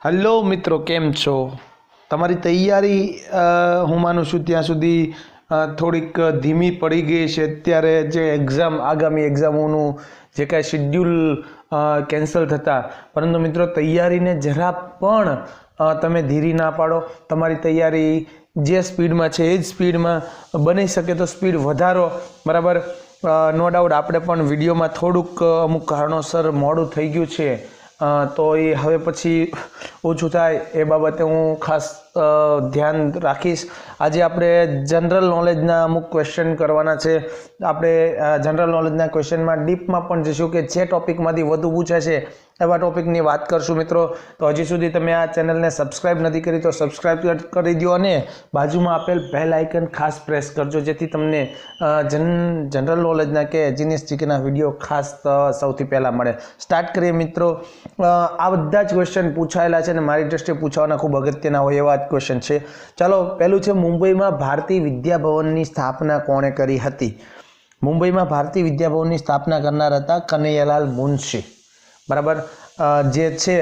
Hello મિત્રો, કેમ છો? તમારી તૈયારી હું માનું છું ત્યાં સુધી થોડીક ધીમી પડી ગઈ છે. અત્યારે જે આગામી એક્ઝામોનું જે કાંઈ શિડ્યુલ કેન્સલ થતા, પરંતુ મિત્રો તૈયારીને જરા પણ તમે ધીરી ના પાડો. તમારી તૈયારી જે સ્પીડમાં છે એ જ સ્પીડમાં બની શકે તો સ્પીડ વધારો, બરાબર. નો ડાઉટ આપણે પણ વિડીયોમાં થોડુંક અમુક કારણોસર મોડું થઈ ગયું છે, તો એ હવે પછી ઓછું થાય એ બાબતે હું ખાસ ધ્યાન રાખીશ. આજે આપણે જનરલ નોલેજના અમુક ક્વેશ્ચન કરવાના છે. આપણે જનરલ નોલેજના ક્વેશ્ચનમાં ડીપમાં પણ જઈશું કે જે ટોપિકમાંથી વધુ પૂછાય છે એવા ટોપિકની વાત કરશું મિત્રો. તો હજી સુધી તમે આ ચેનલને સબસ્ક્રાઈબ નથી કરી તો સબસ્ક્રાઈબ કરી દો અને બાજુમાં આપેલ બેલ આઇકન ખાસ પ્રેસ કરજો, જેથી તમને જનરલ નોલેજના કે જીનિયસ જીકેના વિડીયો ખાસ સૌથી પહેલાં મળે. સ્ટાર્ટ કરીએ મિત્રો. આ બધા જ ક્વેશ્ચન પૂછાયેલા છે અને મારી દ્રષ્ટિએ પૂછવાના ખૂબ અગત્યના હોય એવા જ ક્વેશ્ચન છે. ચાલો, પહેલું છે મુંબઈમાં ભારતીય વિદ્યાભવનની સ્થાપના કોણે કરી હતી? મુંબઈમાં ભારતીય વિદ્યાભવનની સ્થાપના કરનાર હતા કનૈયાલાલ મુનશી, બરાબર. જે છે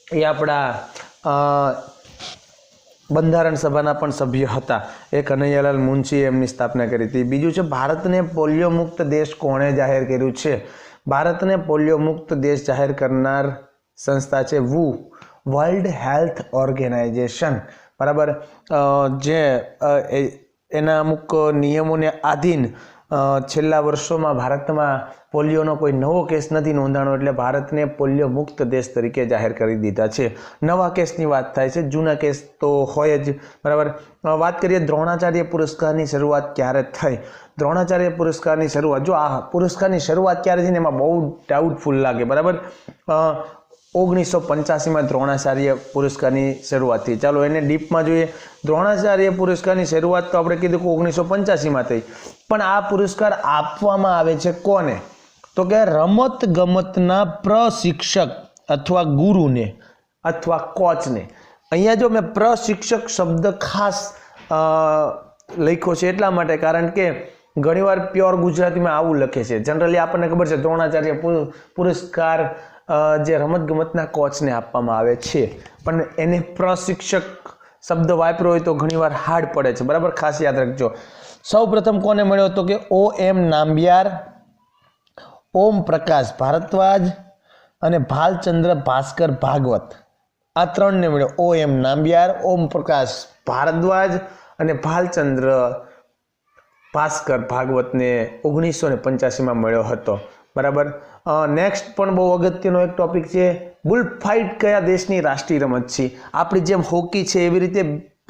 એ આપણા બંધારણ સભાના પણ સભ્ય હતા. એ કનૈયાલાલ મુનશીએ એમની સ્થાપના કરી હતી. બીજું છે ભારતને પોલિયો મુક્ત દેશ કોણે જાહેર કર્યું છે? ભારતને પોલિયો મુક્ત દેશ જાહેર કરનાર સંસ્થા છે વર્લ્ડ હેલ્થ ઓર્ગેનાઇઝેશન, બરાબર. જે એના અમુક નિયમોને આધીન છેલ્લા વર્ષોમાં ભારતમાં પોલિયોનો કોઈ નવો કેસ નથી નોંધાણો, એટલે ભારતને પોલિયો મુક્ત દેશ તરીકે જાહેર કરી દીધા છે. નવા કેસની વાત થાય છે, જૂના કેસ તો હોય જ, બરાબર. વાત કરીએ દ્રોણાચાર્ય પુરસ્કારની શરૂઆત ક્યારે થઈ? દ્રોણાચાર્ય પુરસ્કારની શરૂઆત, જો આ પુરસ્કારની શરૂઆત ક્યારે થઈ ને એમાં બહુ ડાઉટફુલ લાગે, બરાબર. 1985માં દ્રોણાચાર્ય પુરસ્કારની શરૂઆત થઈ. ચાલો એને ડીપમાં જોઈએ. દ્રોણાચાર્ય પુરસ્કારની શરૂઆત તો આપણે કીધું કે 1985માં થઈ, પણ આ પુરસ્કાર આપવામાં આવે છે કોને? તો કે રમત ગમતના પ્રશિક્ષક અથવા ગુરુને અથવા કોચને. અહીંયા જો મેં પ્રશિક્ષક શબ્દ ખાસ લખ્યો છે એટલા માટે, કારણ કે ઘણીવાર પ્યોર ગુજરાતીમાં આવું લખે છે. જનરલી આપણને ખબર છે દ્રોણાચાર્ય પુરસ્કાર જે રમતગમતના કોચને આપવામાં આવે છે, પણ એને પ્રશિક્ષક શબ્દ વાપર્યો હોય તો ઘણીવાર હાર્ડ પડે છે, બરાબર. ખાસ યાદ રાખજો. સૌ પ્રથમ કોને મળ્યો હતો કે OM નામ્બિયાર, ઓમ પ્રકાશ ભારદ્વાજ અને ભાલચંદ્ર ભાસ્કર ભાગવત. આ ત્રણને મળ્યો. OM નામ્બિયાર, ઓમ પ્રકાશ ભારદ્વાજ અને ભાલચંદ્ર ભાસ્કર ભાગવતને 1985માં મળ્યો હતો, બરાબર. નેક્સ્ટ પણ બહુ અગત્યનો એક ટોપિક છે, બુલ ફાઇટ કયા દેશની રાષ્ટ્રીય રમત છે? આપણી જેમ હોકી છે એવી રીતે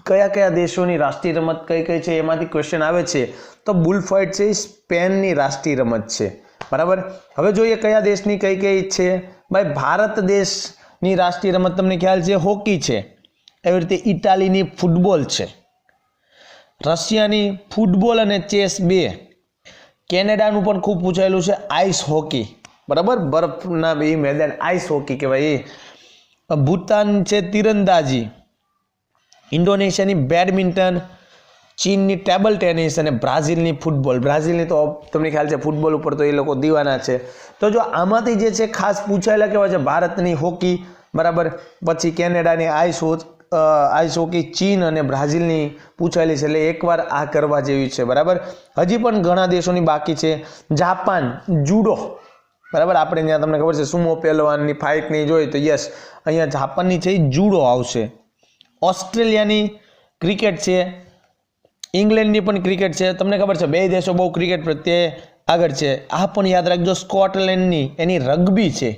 કયા કયા દેશોની રાષ્ટ્રીય રમત કઈ કઈ છે એમાંથી ક્વેશ્ચન આવે છે. તો બુલ ફાઇટ છે એ સ્પેનની રાષ્ટ્રીય રમત છે, બરાબર. હવે જોઈએ કયા દેશની કઈ કઈ છે. ભાઈ ભારત દેશની રાષ્ટ્રીય રમત તમને ખ્યાલ છે હોકી છે, એવી રીતે ઇટાલીની ફૂટબોલ છે, રશિયાની ફૂટબોલ અને ચેસ 2. કેનેડાનું પણ ખૂબ પૂછાયેલું છે આઈસ હોકી, બરાબર. બરફના બે મેદાન આઈસ હોકી કહેવાય એ. ભૂતાન છે તીરંદાજી, ઇન્ડોનેશિયાની બેડમિન્ટન, ચીનની ટેબલ ટેનિસ અને બ્રાઝિલની ફૂટબોલ. બ્રાઝિલની તો તમને ખ્યાલ છે ફૂટબોલ ઉપર તો એ લોકો દીવાના છે. તો જો આમાંથી જે છે ખાસ પૂછાયેલા કેવા છે? ભારતની હોકી, બરાબર. પછી કેનેડાની આઈસ હોકી, ચીન અને બ્રાઝિલની પૂછાયેલી છે, એટલે એકવાર આ કરવા જેવી છે, બરાબર. હજી પણ ઘણા દેશોની બાકી છે. જાપાન જુડો, બરાબર. આપણે ત્યાં તમને ખબર છે સુમો પહેલવાનની ફાઇટ નહીં જોઈ તો યસ, અહીંયા જાપાનની છે જુડો આવશે. ઓસ્ટ્રેલિયાની ક્રિકેટ છે, ઇંગ્લેન્ડની પણ ક્રિકેટ છે. તમને ખબર છે બે દેશો બહુ ક્રિકેટ પ્રત્યે આગળ છે. આ પણ યાદ રાખજો. સ્કોટલેન્ડની એની રગ્બી છે,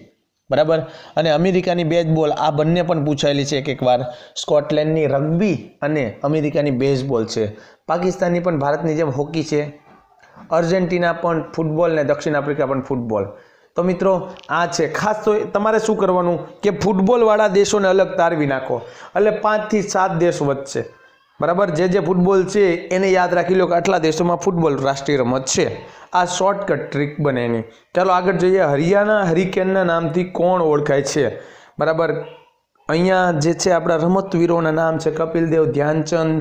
બરાબર. અને અમેરિકાની બેઝબોલ, આ બંને પણ પૂછાયેલી છે એક વાર. સ્કોટલેન્ડની રગ્બી અને અમેરિકાની બેઝબોલ છે. પાકિસ્તાનની પણ ભારતની જેમ હોકી છે. અર્જેન્ટિના પણ ફૂટબોલ ને દક્ષિણ આફ્રિકા પણ ફૂટબોલ. તો મિત્રો આ છે ખાસ. તો તમારે શું કરવાનું કે ફૂટબોલવાળા દેશોને અલગ તારવી નાખો, એટલે 5 થી 7 દેશ વધશે, બરાબર. જે ફૂટબોલ છે એને યાદ રાખી લો કે આટલા દેશોમાં ફૂટબોલ રાષ્ટ્રીય રમત છે. આ શોર્ટકટ ટ્રીક બને એની. ચાલો આગળ જોઈએ. હરિયાણા હરિકેનના નામથી કોણ ઓળખાય છે? બરાબર. અહીંયા જે છે આપણા રમતવીરોના નામ છે કપિલ દેવ, ધ્યાનચંદ,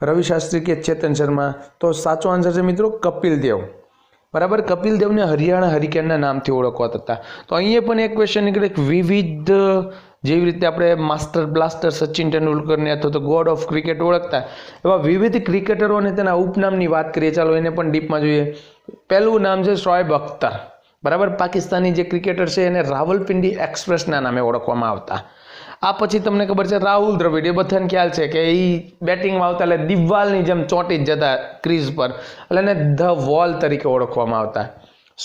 રવિ શાસ્ત્રી કે ચેતન શર્મા. તો સાચો આન્સર છે મિત્રો કપિલ દેવ, બરાબર. કપિલ દેવને હરિયાણા હરિકેનના નામથી ઓળખવાતા હતા. તો અહીંયા પણ એક ક્વેશ્ચન નીકળે, વિવિધ જેવી રીતે આપણે માસ્ટર બ્લાસ્ટર સચિન તેંડુલકરને અથવા તો ગોડ ઓફ ક્રિકેટ ઓળખતા એવા વિવિધ ક્રિકેટરો અને તેના ઉપનામની વાત કરીએ. ચાલો એને પણ ડીપમાં જોઈએ. પહેલું નામ છે શોએબ અખ્તર. બરાબર, પાકિસ્તાની જે ક્રિકેટર છે એને રાવલપિંડી એક્સપ્રેસના નામે ઓળખવામાં આવતા. આ પછી તમને ખબર છે રાહુલ દ્રવિડ, એ બધાને ખ્યાલ છે કે એ બેટિંગમાં આવતા એટલે દિવાલની જેમ ચોંટી જ જતા ક્રીઝ પર, એટલે એને ધ વોલ તરીકે ઓળખવામાં આવતા.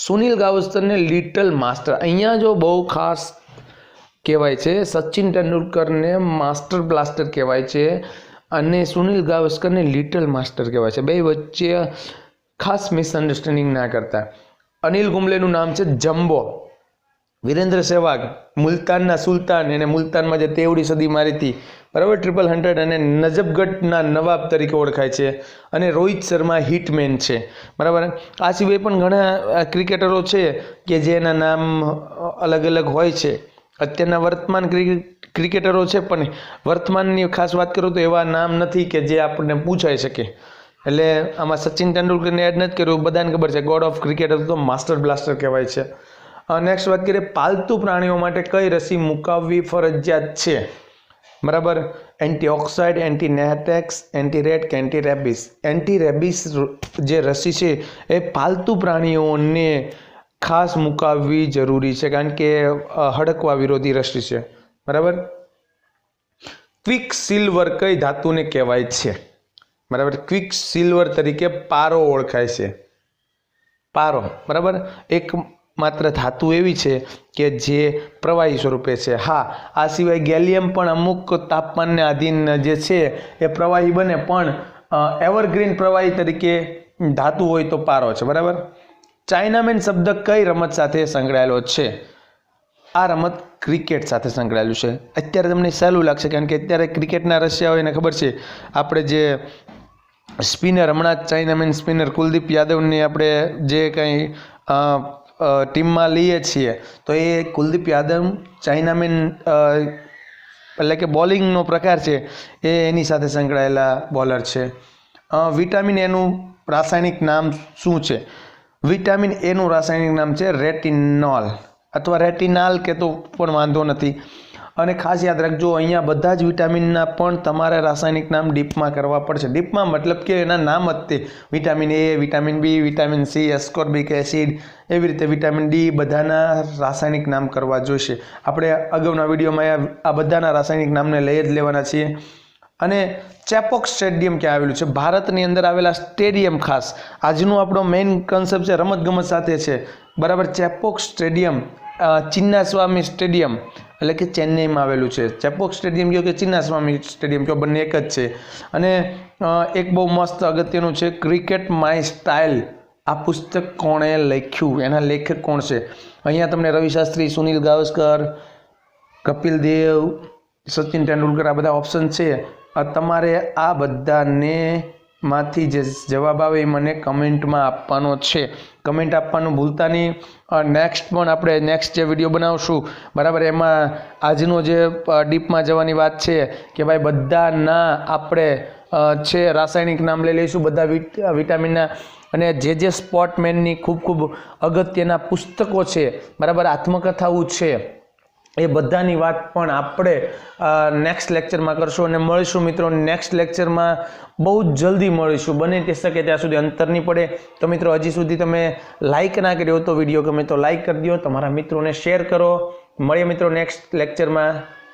સુનિલ ગાવસ્કરને લિટલ માસ્ટર, અહીંયા જો બહુ ખાસ કહેવાય છે, સચિન તેંડુલકરને માસ્ટર બ્લાસ્ટર કહેવાય છે અને સુનિલ ગાવસ્કરને લિટલ માસ્ટર કહેવાય છે. બે વચ્ચે ખાસ મિસઅન્ડરસ્ટેન્ડિંગ ના કરતા. અનિલ કુંબલેનું નામ છે જમ્બો. વિરેન્દ્ર સહેવાગ મુલતાનના સુલતાન, એને મુલતાનમાં જે 13મી સદી મારી હતી, બરાબર, 100 અને નજફગઢના નવાબ તરીકે ઓળખાય છે. અને રોહિત શર્મા હિટમેન છે. બરાબર, આ સિવાય પણ ઘણા ક્રિકેટરો છે કે જેના નામ અલગ અલગ હોય છે. અત્યારના વર્તમાન ક્રિકેટરો છે પણ વર્તમાનની ખાસ વાત કરું તો એવા નામ નથી કે જે આપણને પૂછાઈ શકે. એટલે આમાં સચિન તેંડુલકરને એડ નથી કર્યું, બધાને ખબર છે ગોડ ઓફ ક્રિકેટ તો માસ્ટર બ્લાસ્ટર કહેવાય છે. નેક્સ્ટ વાત કરીએ, પાલતુ પ્રાણીઓ માટે કઈ રસી મુકાવવી ફરજિયાત છે? બરાબર, એન્ટીઓક્સાઇડ, એન્ટીનેટેક્સ, એન્ટીરેટ કે એન્ટી રેબિસ. એન્ટી રેબિસ જે રસી છે એ પાલતુ પ્રાણીઓને ખાસ મુકાવવી જરૂરી છે, કારણ કે હડકવા વિરોધી રસી છે. બરાબર, ક્વિક સિલ્વર કઈ ધાતુને કહેવાય છે? બરાબર, ક્વિક સિલ્વર તરીકે પારો ઓળખાય છે. પારો, બરાબર, એક માત્ર ધાતુ એવી છે કે જે પ્રવાહી સ્વરૂપે છે. હા, આ સિવાય ગેલિયમ પણ અમુક તાપમાનને આધીન જે છે એ પ્રવાહી બને, પણ એવરગ્રીન પ્રવાહી તરીકે ધાતુ હોય તો પારો છે. બરાબર, ચાઇનામેન શબ્દ કઈ રમત સાથે સંકળાયેલો છે? આ રમત ક્રિકેટ સાથે સંકળાયેલું છે. અત્યારે તમને સહેલું લાગશે કારણ કે અત્યારે ક્રિકેટના રશિયા હોય એને ખબર છે. આપણે જે સ્પિનર, હમણાં જ ચાઇનામેન સ્પિનર કુલદીપ યાદવને આપણે જે કંઈ ટીમમાં લઈએ છીએ તો એ કુલદીપ યાદવ ચાઇનામેન એટલે કે બોલિંગનો પ્રકાર છે એ એની સાથે સંકળાયેલા બોલર છે. વિટામિન એનું રાસાયણિક નામ શું છે? વિટામિન એનું રાસાયણિક નામ છે રેટિનોલ અથવા રેટિનાલ કે તો પણ વાંધો નથી. અને ખાસ યાદ રાખજો, અહીંયા બધા જ વિટામિનના પણ તમારે રાસાયણિક નામ ડીપમાં કરવા પડશે. ડીપમાં મતલબ કે એના નામ જ તે vitamin A, vitamin B, vitamin C, ascorbic acid, એવી રીતે વિટામિન ડી, બધાના રાસાયણિક નામ કરવા જોઈશે. આપણે અગાઉના વિડીયોમાં આ બધાના રાસાયણિક નામને લઈ જ લેવાના છીએ. અને ચેપોક સ્ટેડિયમ ક્યાં આવેલું છે? ભારતની અંદર આવેલા સ્ટેડિયમ. ખાસ આજનો આપણો મેઇન કન્સેપ્ટ છે રમતગમત સાથે છે. બરાબર, ચેપોક સ્ટેડિયમ ચિન્નાસ્વામી સ્ટેડિયમ એટલે કે ચેન્નઈમાં આવેલું છે. ચેપોક સ્ટેડિયમ કહો કે ચિન્નાસ્વામી સ્ટેડિયમ કહો, બંને એક જ છે. અને એક બહુ મસ્ત અગત્યનું છે ક્રિકેટ માય સ્ટાઇલ. આ પુસ્તક કોણે લખ્યું? એના લેખક કોણ છે? અહીંયા તમને રવિ શાસ્ત્રી, સુનિલ ગાવસ્કર, કપિલ દેવ, સચિન તેંડુલકર આ બધા ઓપ્શન છે. તમારે આ બધાને માંથી જે જવાબ આવે એ મને કમેન્ટમાં આપવાનો છે. કમેન્ટ આપવાનું ભૂલતા નહીં. નેક્સ્ટ પણ આપણે નેક્સ્ટ જે વિડીયો બનાવશું, બરાબર, એમાં આજનો જે ડીપમાં જવાની વાત છે કે ભાઈ બધાના આપણે છે રાસાયણિક નામ લઈ લઈશું, બધા વિટામિનના. અને જે સ્પોર્ટમેનની ખૂબ ખૂબ અગત્યના પુસ્તકો છે, બરાબર, આત્મકથાઓ છે, એ બધાની વાત પણ આપણે નેક્સ્ટ લેક્ચરમાં કરશું. અને મળીશું મિત્રો નેક્સ્ટ લેક્ચરમાં, બહુ જ જલ્દી મળીશું. બને તે શકે ત્યાં સુધી અંતર નહીં પડે. તો મિત્રો હજી સુધી તમે લાઇક ના કર્યો તો વિડીયો ગમે તો લાઇક કરી દો, તમારા મિત્રોને શેર કરો. મળીએ મિત્રો નેક્સ્ટ લેક્ચરમાં.